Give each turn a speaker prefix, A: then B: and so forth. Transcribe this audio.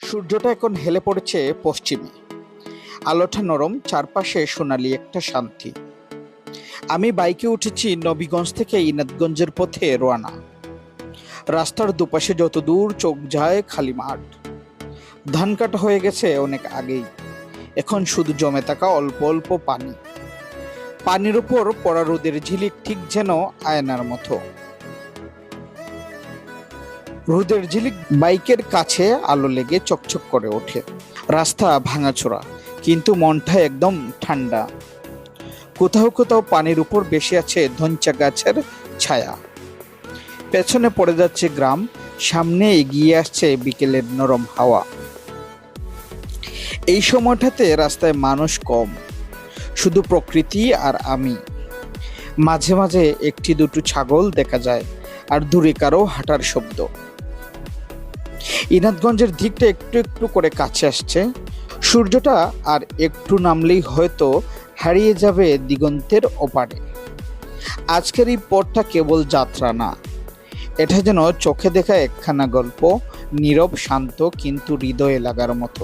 A: সূর্যটা এখন হেলে পড়েছে পশ্চিমে। আলোটা নরম, চারপাশে সোনালি একটা শান্তি। আমি বাইকে উঠেছি নবীগঞ্জ থেকে ইনাতগঞ্জের পথে রওনা। রাস্তার দুপাশে যত দূর চোখ যায় খালি মাঠ। ধান কাটা হয়ে গেছে অনেক আগেই। এখন শুধু জমে থাকা অল্প অল্প পানি। পানির উপর পড়া রোদের ঝিলিক ঠিক যেন আয়নার মতো। রোদের ঝিলিক বাইকের কাছে আলো লেগে চকচক করে ওঠে। রাস্তা ভাঙাচোরা, কিন্তু মনটা একদম ঠান্ডা। কোথাও কোথাও পানির উপর বেশি আছে ধঞ্চা গাছের ছায়া। পেছনে পড়ে যাচ্ছে গ্রাম, সামনে এগিয়ে আসছে বিকেলের নরম হাওয়া। এই সময়টাতে রাস্তায় মানুষ কম, শুধু প্রকৃতি আর আমি। মাঝে মাঝে একটি দুটো ছাগল দেখা যায়, আর দূরে কারো হাঁটার শব্দ। ইনাতগঞ্জের দিকটা একটু একটু করে কাছে আসছে। সূর্যটা আর একটু নামলেই হয়তো হারিয়ে যাবে দিগন্তের ওপারে। আজকের এই পথটা কেবল যাত্রা না, এটা যেন চোখে দেখা একখানা গল্প, নীরব, শান্ত, কিন্তু হৃদয়ে লাগার মতো।